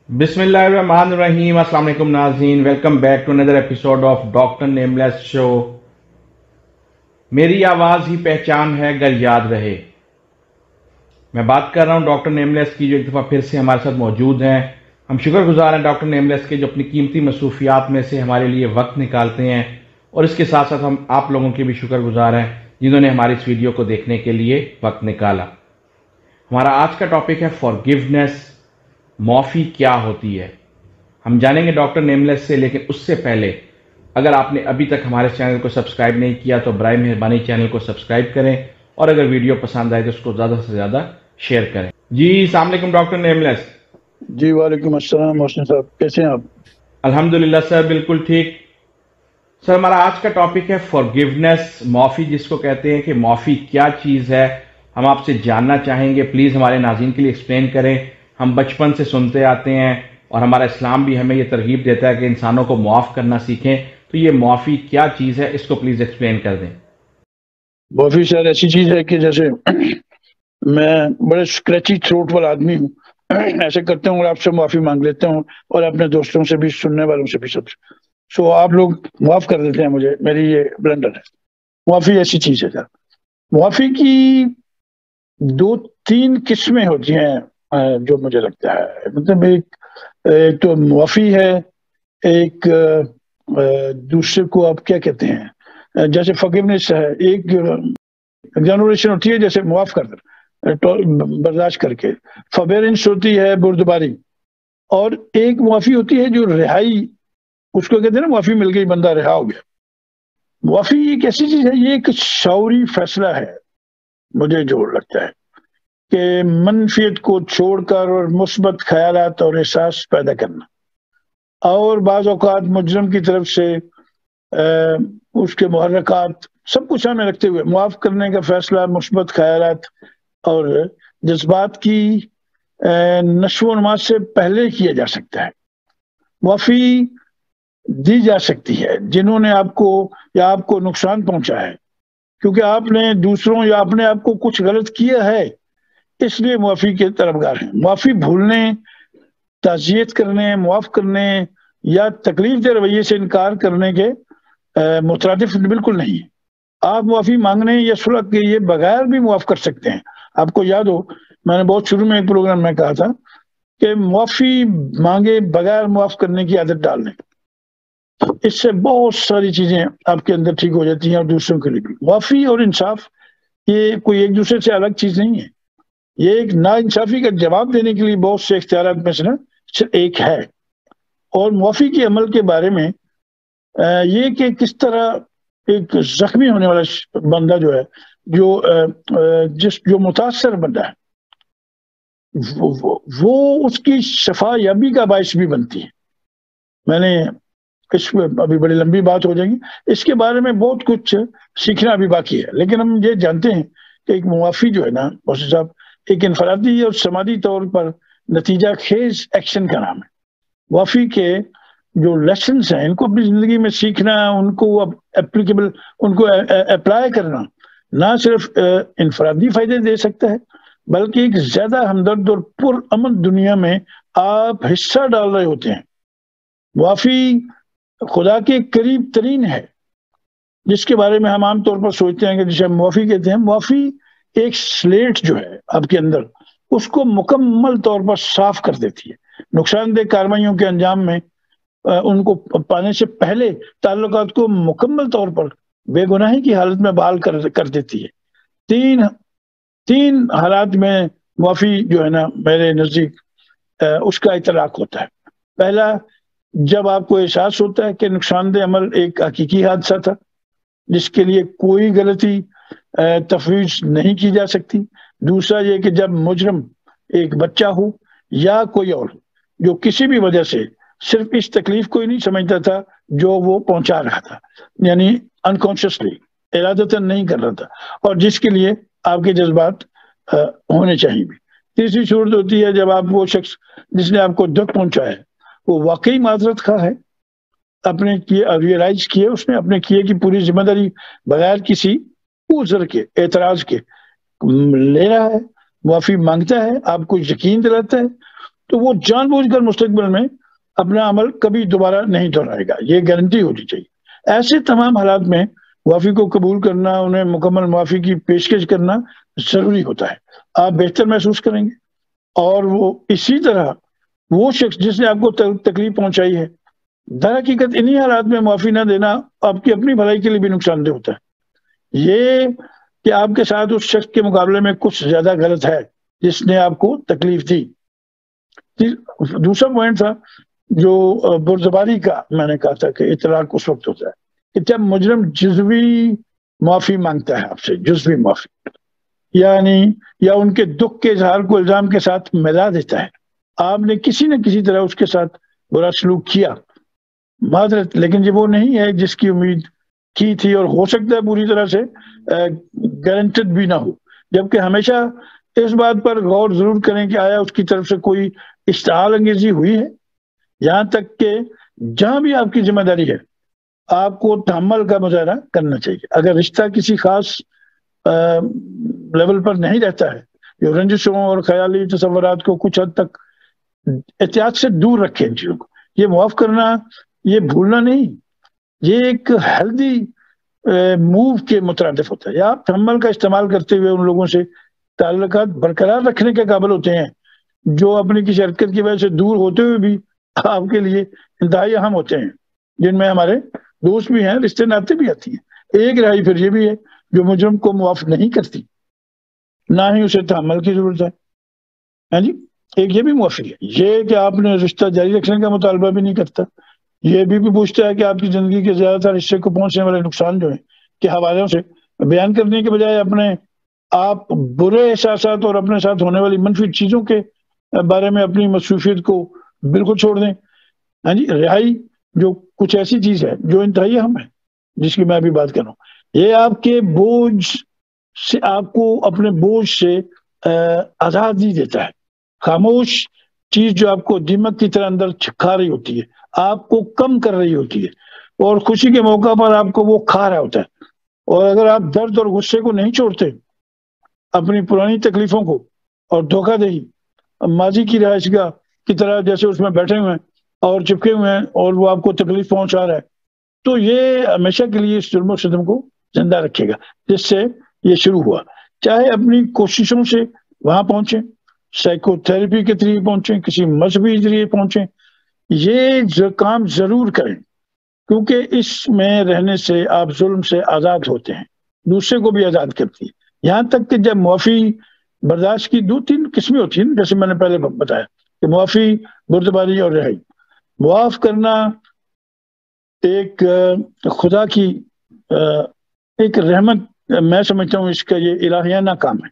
بسم اللہ الرحمن الرحیم۔ السلام علیکم ناظرین، welcome back to another episode of doctor nameless show. میری آواز ہی پہچان ہے اگر یاد رہے۔ میں بات کر رہا ہوں ڈاکٹر نیملیس کی، جو ایک دفعہ پھر سے ہمارے ساتھ موجود ہیں۔ ہم شکر گزار ہیں ڈاکٹر نیملیس کے، جو اپنی قیمتی مصروفیات میں سے ہمارے لیے وقت نکالتے ہیں، اور اس کے ساتھ ساتھ ہم آپ لوگوں کے بھی شکر گزار ہیں جنہوں نے ہماری اس ویڈیو کو دیکھنے کے لیے وقت نکالا۔ ہمارا آج کا ٹاپک ہے فارگیونیس، معافی کیا ہوتی ہے۔ ہم جانیں گے ڈاکٹر نیملیس سے، لیکن اس سے پہلے اگر آپ نے ابھی تک ہمارے چینل کو سبسکرائب نہیں کیا تو برائے مہربانی چینل کو سبسکرائب کریں، اور اگر ویڈیو پسند آئے تو اس کو زیادہ سے زیادہ شیئر کریں۔ جی السلام علیکم ڈاکٹر نیملیس۔ جی وعلیکم السلام محسن صاحب، کیسے ہیں آپ؟ الحمدللہ سر، بالکل ٹھیک۔ سر ہمارا آج کا ٹاپک ہے فارگیونیس، معافی جس کو کہتے ہیں، کہ معافی کیا چیز ہے، ہم آپ سے جاننا چاہیں گے۔ پلیز ہمارے ناظرین کے لیے ایکسپلین کریں۔ ہم بچپن سے سنتے آتے ہیں، اور ہمارا اسلام بھی ہمیں یہ ترغیب دیتا ہے کہ انسانوں کو معاف کرنا سیکھیں، تو یہ معافی کیا چیز ہے، اس کو پلیز ایکسپلین کر دیں۔ معافی سر ایسی چیز ہے کہ جیسے میں بڑے اسکریچی تھروٹ والا آدمی ہوں، ایسے کرتا ہوں اور آپ سے معافی مانگ لیتا ہوں، اور اپنے دوستوں سے بھی، سننے والوں سے بھی، سب سے۔ سو آپ لوگ معاف کر دیتے ہیں مجھے، میری یہ بلنڈر ہے۔ معافی ایسی چیز ہے سر۔ معافی کی دو تین قسمیں ہوتی ہیں جو مجھے لگتا ہے، مطلب ایک تو معافی ہے، ایک دوسرے کو آپ کیا کہتے ہیں، جیسے فارگیونیس ہے، ایک ایگزانوریشن ہوتی ہے، جیسے معاف کر برداشت کر کے، فبیرنس ہوتی ہے، بردباری، اور ایک معافی ہوتی ہے جو رہائی، اس کو کہتے ہیں نا معافی مل گئی بندہ رہا ہو گیا۔ معافی ایک ایسی چیز ہے، یہ ایک شعوری فیصلہ ہے مجھے جو لگتا ہے، کہ منفیت کو چھوڑ کر اور مثبت خیالات اور احساس پیدا کرنا، اور بعض اوقات مجرم کی طرف سے اس کے محرکات سب کچھ سامنے رکھتے ہوئے معاف کرنے کا فیصلہ مثبت خیالات اور جذبات کی نشو و نما سے پہلے کیا جا سکتا ہے۔ معافی دی جا سکتی ہے جنہوں نے آپ کو یا آپ کو نقصان پہنچا ہے، کیونکہ آپ نے دوسروں یا اپنے آپ کو کچھ غلط کیا ہے، اس لیے معافی کے طلبگار ہیں۔ معافی بھولنے، تعزیت کرنے، معاف کرنے یا تکلیف دہ رویے سے انکار کرنے کے مترادف بالکل نہیں ہے۔ آپ معافی مانگنے یا صلح کے لیے بغیر بھی معاف کر سکتے ہیں۔ آپ کو یاد ہو، میں نے بہت شروع میں ایک پروگرام میں کہا تھا کہ معافی مانگے بغیر معاف کرنے کی عادت ڈال لیں، اس سے بہت ساری چیزیں آپ کے اندر ٹھیک ہو جاتی ہیں، اور دوسروں کے لیے بھی۔ معافی اور انصاف یہ کوئی ایک دوسرے سے الگ چیز نہیں ہے، یہ ایک نا انصافی کا جواب دینے کے لیے بہت سے اختیارات میں سے صرف ایک ہے۔ اور معافی کے عمل کے بارے میں یہ کہ کس طرح ایک زخمی ہونے والا بندہ جو ہے، جو متاثر بندہ ہے، وہ اس کی شفا یابی کا باعث بھی بنتی ہے۔ میں نے اس میں ابھی بڑی لمبی بات ہو جائے گی، اس کے بارے میں بہت کچھ سیکھنا ابھی باقی ہے، لیکن ہم یہ جانتے ہیں کہ ایک معافی جو ہے نا محسن صاحب، ایک انفرادی اور سماجی طور پر نتیجہ خیز ایکشن کا نام ہے۔ معافی کے جو لیسنز ہیں، ان کو اپنی زندگی میں سیکھنا، ان کو اپلیکیبل، ان کو اپلائی کرنا، نہ صرف انفرادی فائدے دے سکتا ہے، بلکہ ایک زیادہ ہمدرد اور پرامن دنیا میں آپ حصہ ڈال رہے ہوتے ہیں۔ معافی خدا کے قریب ترین ہے، جس کے بارے میں ہم عام طور پر سوچتے ہیں کہ جسے ہم معافی کہتے ہیں۔ معافی ایک سلیٹ جو ہے آپ کے اندر، اس کو مکمل طور پر صاف کر دیتی ہے۔ نقصان دہ کارروائیوں کے انجام میں ان کو پانے سے پہلے تعلقات کو مکمل طور پر بے گناہی کی حالت میں بحال کر دیتی ہے۔ تین حالات میں معافی جو ہے نا میرے نزدیک اس کا اطلاق ہوتا ہے۔ پہلا، جب آپ کو احساس ہوتا ہے کہ نقصان دہ عمل ایک حقیقی حادثہ تھا جس کے لیے کوئی غلطی تفویض نہیں کی جا سکتی۔ دوسرا یہ کہ جب مجرم ایک بچہ ہو یا کوئی اور جو کسی بھی وجہ سے صرف اس تکلیف کو ہی نہیں سمجھتا تھا جو وہ پہنچا رہا تھا، یعنی انکانشیسلی، ارادتاً نہیں کر رہا تھا، اور جس کے لیے آپ کے جذبات ہونے چاہیے بھی۔ تیسری صورت ہوتی ہے جب آپ وہ شخص جس نے آپ کو دکھ پہنچایا ہے وہ واقعی معذرت خواہ ہے، اپنے کیے ریئلائز کیے، اس نے اپنے کیے کی پوری ذمہ داری بغیر کسی عذر کے، اعتراض کے لے رہا ہے، معافی مانگتا ہے، آپ کو یقین دلاتا ہے، تو وہ جان بوجھ کر مستقبل میں اپنا عمل کبھی دوبارہ نہیں دہرائے گا، یہ گارنٹی ہونی چاہیے۔ ایسے تمام حالات میں معافی کو قبول کرنا، انہیں مکمل معافی کی پیشکش کرنا ضروری ہوتا ہے۔ آپ بہتر محسوس کریں گے، اور وہ اسی طرح وہ شخص جس نے آپ کو تکلیف پہنچائی ہے، در حقیقت انہی حالات میں معافی نہ دینا آپ کی اپنی بھلائی کے لیے بھی نقصان دہ ہوتا ہے۔ یہ کہ آپ کے ساتھ اس شخص کے مقابلے میں کچھ زیادہ غلط ہے جس نے آپ کو تکلیف دی۔ دوسرا پوائنٹ تھا جو بردباری کا، میں نے کہا تھا کہ اطلاق اس وقت ہوتا ہے کہ جب مجرم جزوی معافی مانگتا ہے آپ سے، جزوی معافی، یعنی یا ان کے دکھ کے اظہار کو الزام کے ساتھ ملا دیتا ہے۔ آپ نے کسی نہ کسی طرح اس کے ساتھ برا سلوک کیا، معذرت، لیکن یہ وہ نہیں ہے جس کی امید کی تھی، اور ہو سکتا ہے پوری طرح سے گارنٹڈ بھی نہ ہو، جبکہ ہمیشہ اس بات پر غور ضرور کریں کہ آیا اس کی طرف سے کوئی اشتعال انگیزی ہوئی ہے۔ یہاں تک کہ جہاں بھی آپ کی ذمہ داری ہے آپ کو تحمل کا مظاہرہ کرنا چاہیے۔ اگر رشتہ کسی خاص لیول پر نہیں رہتا ہے، جو رنجشوں اور خیالی تصورات کو کچھ حد تک احتیاط سے دور رکھیں ان چیزوں کو۔ یہ معاف کرنا، یہ بھولنا نہیں، یہ ایک ہیلدی موو کے مترادف ہوتا ہے۔ یا آپ تحمل کا استعمال کرتے ہوئے ان لوگوں سے تعلقات برقرار رکھنے کے قابل ہوتے ہیں جو اپنی کسی حرکت کی وجہ سے دور ہوتے ہوئے بھی آپ کے لیے انتہائی اہم ہوتے ہیں، جن میں ہمارے دوست بھی ہیں، رشتے ناتے بھی آتی ہیں۔ ایک رہائی پھر یہ بھی ہے جو مجرم کو معاف نہیں کرتی، نہ ہی اسے تحمل کی ضرورت ہے۔ ہاں جی، ایک یہ بھی معافی ہے، یہ کہ آپ نے رشتہ جاری رکھنے کا مطالبہ بھی نہیں کرتا، یہ بھی پوچھتا ہے کہ آپ کی زندگی کے زیادہ تر حصے کو پہنچنے والے نقصان جو ہیں کے حوالوں سے بیان کرنے کے بجائے اپنے آپ برے احساسات اور اپنے ساتھ ہونے والی منفی چیزوں کے بارے میں اپنی مصروفیت کو بالکل چھوڑ دیں۔ ہاں جی، رہائی جو کچھ ایسی چیز ہے جو انتہائی اہم ہے، جس کی میں ابھی بات کر رہا ہوں، یہ آپ کے بوجھ سے، آپ کو اپنے بوجھ سے آزادی دیتا ہے۔ خاموش چیز جو آپ کو دیمک کی طرح اندر کھا رہی ہوتی ہے، آپ کو کم کر رہی ہوتی ہے، اور خوشی کے موقع پر آپ کو وہ کھا رہا ہوتا ہے۔ اور اگر آپ درد اور غصے کو نہیں چھوڑتے، اپنی پرانی تکلیفوں کو اور دھوکہ دہی ماضی کی رہائش گاہ کی طرح جیسے اس میں بیٹھے ہوئے ہیں اور چپکے ہوئے ہیں اور وہ آپ کو تکلیف پہنچا رہا ہے، تو یہ ہمیشہ کے لیے اس ظلم و ستم کو زندہ رکھے گا جس سے یہ شروع ہوا۔ چاہے اپنی کوششوں سے وہاں پہنچیں، سائیکو تھراپی کے ذریعے پہنچیں، کسی مذہبی ذریعے پہنچیں، یہ کام ضرور کریں، کیونکہ اس میں رہنے سے آپ ظلم سے آزاد ہوتے ہیں، دوسرے کو بھی آزاد کرتی ہے۔ یہاں تک کہ جب معافی برداشت کی 2-3 قسمیں ہوتی ہیں، جیسے میں نے پہلے بتایا کہ معافی، بردباری اور رہائی۔ معاف کرنا ایک خدا کی ایک رحمت، میں سمجھتا ہوں اس کا یہ الہیانہ کام ہے۔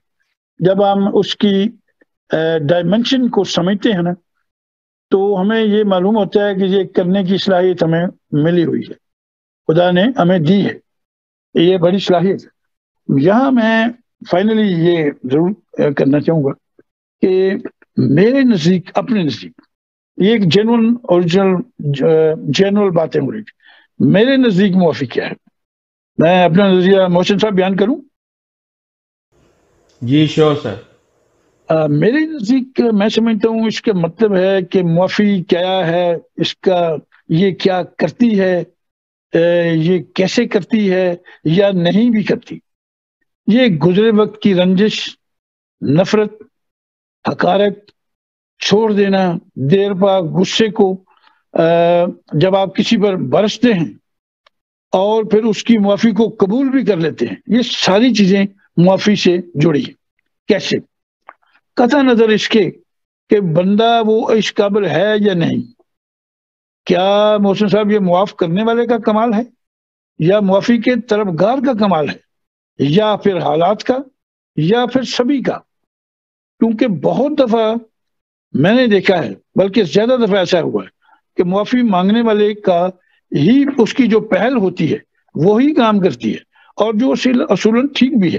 جب ہم اس کی ڈائمنشن کو سمجھتے ہیں نا، تو ہمیں یہ معلوم ہوتا ہے کہ یہ کرنے کی صلاحیت ہمیں ملی ہوئی ہے، خدا نے ہمیں دی ہے، یہ بڑی صلاحیت ہے۔ یہاں میں فائنلی یہ ضرور کرنا چاہوں گا کہ میرے نزدیک، اپنے نزدیک، یہ ایک جینول اوریجنل جنرل باتیں ہو رہی تھی، میرے نزدیک معافی کیا ہے، میں اپنا نظریہ محسن صاحب بیان کروں؟ جی شیور سر۔ میرے نزدیک میں سمجھتا ہوں اس کا مطلب ہے کہ معافی کیا ہے، اس کا یہ کیا کرتی ہے، یہ کیسے کرتی ہے یا نہیں بھی کرتی۔ یہ گزرے وقت کی رنجش، نفرت، حقارت، چھوڑ دینا، دیر پا غصے کو جب آپ کسی پر برستے ہیں اور پھر اس کی معافی کو قبول بھی کر لیتے ہیں، یہ ساری چیزیں معافی سے جڑی ہیں۔ کیسے؟ قطع نظر اس کے کہ بندہ وہ اس قابل ہے یا نہیں۔ کیا محسن صاحب یہ معاف کرنے والے کا کمال ہے، یا معافی کے طلبگار کا کمال ہے، یا پھر حالات کا، یا پھر سبھی کا؟ کیونکہ بہت دفعہ میں نے دیکھا ہے، بلکہ زیادہ دفعہ ایسا ہوا ہے کہ معافی مانگنے والے کا ہی اس کی جو پہل ہوتی ہے وہی کام کرتی ہے، اور جو اصولاً ٹھیک بھی ہے،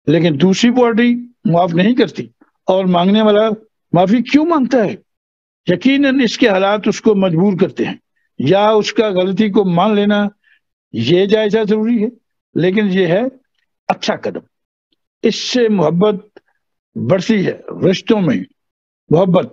لیکن دوسری پارٹی معاف نہیں کرتی، اور مانگنے والا معافی کیوں مانگتا ہے؟ یقیناً اس کے حالات اس کو مجبور کرتے ہیں، یا اس کا غلطی کو مان لینا یہ جائزہ ضروری ہے، لیکن یہ ہے اچھا قدم۔ اس سے محبت بڑھتی ہے، رشتوں میں محبت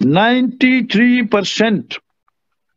93%।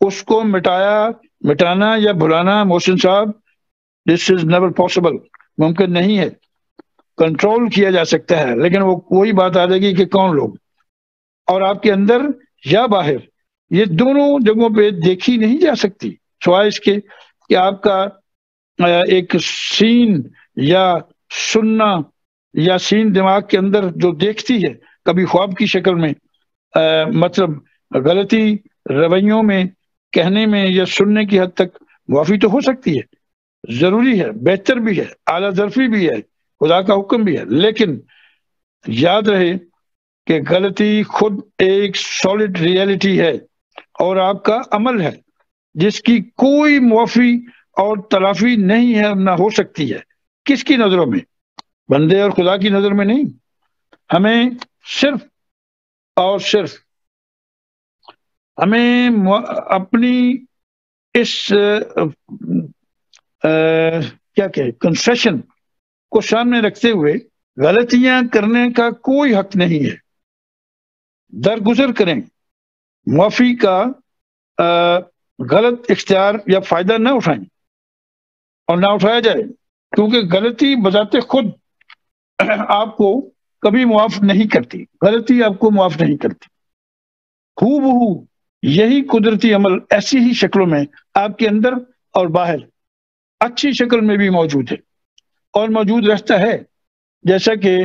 اس کو مٹانا یا بھلانا محسن صاحب دس از نیور پاسبل، ممکن نہیں ہے. کنٹرول کیا جا سکتا ہے لیکن وہ کوئی بات آ جائے گی کہ کون لوگ، اور آپ کے اندر یا باہر، یہ دونوں جگہوں پہ دیکھی نہیں جا سکتی سوائے اس کے کہ آپ کا ایک سین یا سننا یا سین دماغ کے اندر جو دیکھتی ہے کبھی خواب کی شکل میں، مطلب غلطی رویوں میں، کہنے میں یا سننے کی حد تک معافی تو ہو سکتی ہے، ضروری ہے، بہتر بھی ہے، اعلیٰ ظرفی بھی ہے، خدا کا حکم بھی ہے، لیکن یاد رہے کہ غلطی خود ایک سالڈ ریئلٹی ہے اور آپ کا عمل ہے جس کی کوئی معافی اور تلافی نہیں ہے، نہ ہو سکتی ہے. کس کی نظروں میں؟ بندے اور خدا کی نظر میں نہیں. ہمیں صرف اور صرف ہمیں اپنی اس کیا کہ کنسیشن کو سامنے رکھتے ہوئے غلطیاں کرنے کا کوئی حق نہیں ہے. درگزر کریں، معافی کا غلط اختیار یا فائدہ نہ اٹھائیں اور نہ اٹھایا جائے، کیونکہ غلطی بذات خود آپ کو کبھی معاف نہیں کرتی. غلطی آپ کو معاف نہیں کرتی. ہو بہو یہی قدرتی عمل ایسی ہی شکلوں میں آپ کے اندر اور باہر اچھی شکل میں بھی موجود ہے اور موجود رہتا ہے. جیسا کہ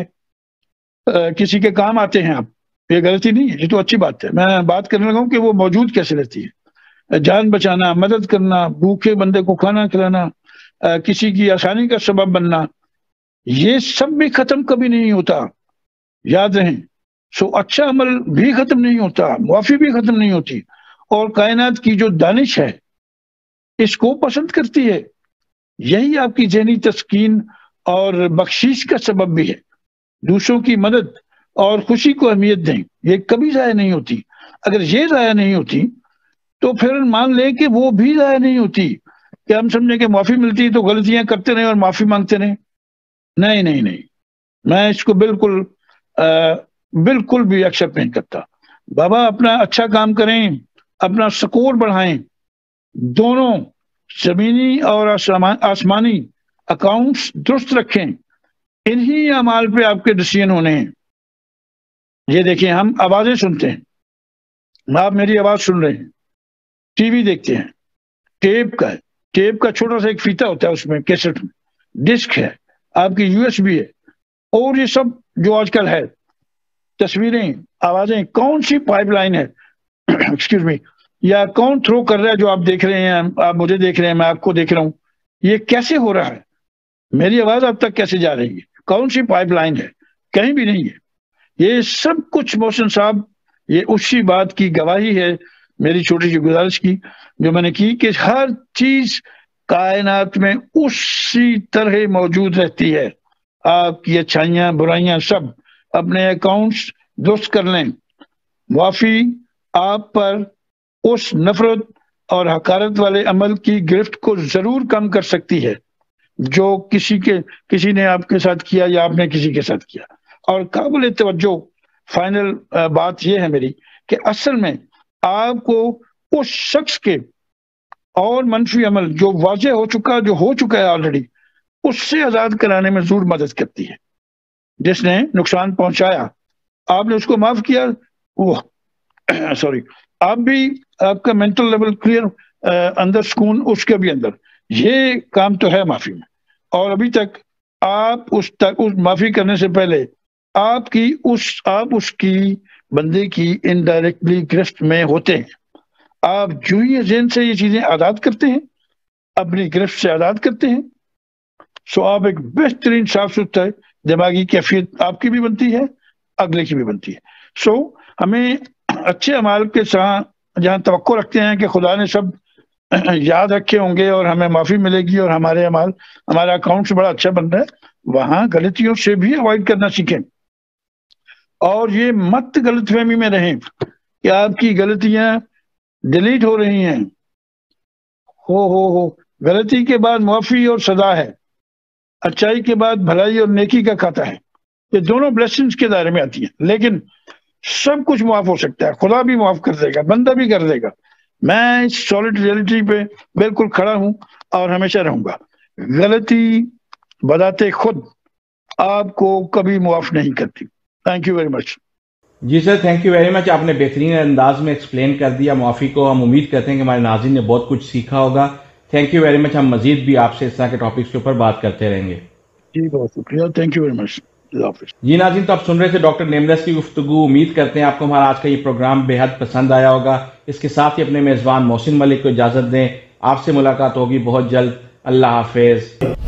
کسی کے کام آتے ہیں آپ، یہ غلطی نہیں ہے، یہ تو اچھی بات ہے. میں بات کرنے لگا ہوں کہ وہ موجود کیسے رہتی ہے. جان بچانا، مدد کرنا، بھوکے بندے کو کھانا کھلانا، کسی کی آسانی کا سبب بننا، یہ سب بھی ختم کبھی نہیں ہوتا. یاد رہیں. سو اچھا عمل بھی ختم نہیں ہوتا، معافی بھی ختم نہیں ہوتی، اور کائنات کی جو دانش ہے اس کو پسند کرتی ہے. یہی آپ کی ذہنی تسکین اور بخشش کا سبب بھی ہے. دوسروں کی مدد اور خوشی کو اہمیت دیں، یہ کبھی ضائع نہیں ہوتی. اگر یہ ضائع نہیں ہوتی تو پھر مان لیں کہ وہ بھی ضائع نہیں ہوتی، کہ ہم سمجھیں کہ معافی ملتی تو غلطیاں کرتے رہیں اور معافی مانگتے رہیں. نہیں نہیں نہیں، میں اس کو بالکل بھی ایکسپٹ نہیں کرتا. بابا اپنا اچھا کام کریں، اپنا سکور بڑھائیں، دونوں زمینی اور آسمانی اکاؤنٹس درست رکھیں. انہی اعمال پہ آپ کے ڈیسیژن ہونے ہیں. یہ دیکھیں، ہم آوازیں سنتے ہیں، آپ میری آواز سن رہے ہیں، ٹی وی دیکھتے ہیں، ٹیپ کا چھوٹا سا ایک فیتا ہوتا ہے، اس میں کیسٹ میں ڈسک ہے، آپ کی یو ایس بی ہے، اور یہ سب جو آج کل ہے، تصویریں، آوازیں، کون سی پائپ لائن ہے ایکسکیوز می، یا کون تھرو کر رہا ہے جو آپ دیکھ رہے ہیں، آپ مجھے دیکھ رہے ہیں، میں آپ کو دیکھ رہا ہوں، یہ کیسے ہو رہا ہے؟ میری آواز آپ تک کیسے جا رہی ہے؟ کون سی پائپ لائن ہے؟ کہیں بھی نہیں ہے. یہ سب کچھ محسن صاحب یہ اسی بات کی گواہی ہے، میری چھوٹی سی گزارش کی جو میں نے کی، کہ ہر چیز کائنات میں اسی طرح موجود رہتی ہے. آپ کی اچھائیاں برائیاں سب اپنے اکاؤنٹس درست کر لیں. معافی آپ پر اس نفرت اور حقارت والے عمل کی گرفت کو ضرور کم کر سکتی ہے جو کسی نے آپ کے ساتھ کیا یا آپ نے کسی کے ساتھ کیا. اور قابل توجہ فائنل بات یہ ہے میری کہ اصل میں آپ کو اس شخص کے اور منفی عمل جو واضح ہو چکا ہے آلریڈی، اس سے آزاد کرانے میں ضرور مدد کرتی ہے. جس نے نقصان پہنچایا، آپ نے اس کو معاف کیا، وہ سوری، آپ بھی، آپ کا مینٹل لیول کلیئر، اندر سکون، اس کے بھی اندر یہ کام تو ہے معافی میں. اور ابھی تک آپ اس معافی کرنے سے پہلے آپ اس کی بندے کی انڈائریکٹلی گرفت میں ہوتے ہیں. آپ جو ہی ذہن سے یہ چیزیں آزاد کرتے ہیں، اپنی گرفت سے آزاد کرتے ہیں، سو آپ ایک بہترین صاف ستھرا دماغی کیفیت آپ کی بھی بنتی ہے، اگلے کی بھی بنتی ہے. سو ہمیں اچھے اعمال کے ساتھ جہاں توقع رکھتے ہیں کہ خدا نے سب یاد رکھے ہوں گے اور ہمیں معافی ملے گی اور ہمارے اعمال، ہمارا اکاؤنٹ سے بڑا اچھا بن رہا ہے، وہاں غلطیوں سے بھی اوائڈ کرنا سیکھیں. اور یہ مت غلط فہمی میں رہیں کہ آپ کی غلطیاں ڈیلیٹ ہو رہی ہیں. ہو غلطی کے بعد معافی اور سزا ہے، اچائی کے بعد بھلائی اور نیکی کا کھاتا ہے. یہ دونوں بلیسنگز کے دائرے میں آتی ہیں، لیکن سب کچھ معاف ہو سکتا ہے. خدا بھی معاف کر دے گا، بندہ بھی کر دے گا، میں اس سالڈ ریئلٹی پہ بالکل کھڑا ہوں اور ہمیشہ رہوں گا. غلطی بذات خود آپ کو کبھی معاف نہیں کرتی. Thank you very much. جی sir, thank you very much. آپ نے بہترین انداز میں ایکسپلین کر دیا معافی کو. ہم امید کرتے ہیں کہ ہمارے ناظرین نے بہت کچھ سیکھا ہوگا. تھینک یو ویری مچ. ہم مزید بھی آپ سے اس طرح کے ٹاپکس کے اوپر بات کرتے رہیں گے. جی بہت شکریہ. Thank you very much. اللہ حافظ. جی ناظرین، تو آپ سن رہے تھے ڈاکٹر نیملیس کی گفتگو. امید کرتے ہیں آپ کو ہمارا آج کا یہ پروگرام بے حد پسند آیا ہوگا. اس کے ساتھ ہی اپنے میزبان محسن ملک کو اجازت دیں. آپ سے ملاقات ہوگی بہت جلد. اللہ حافظ.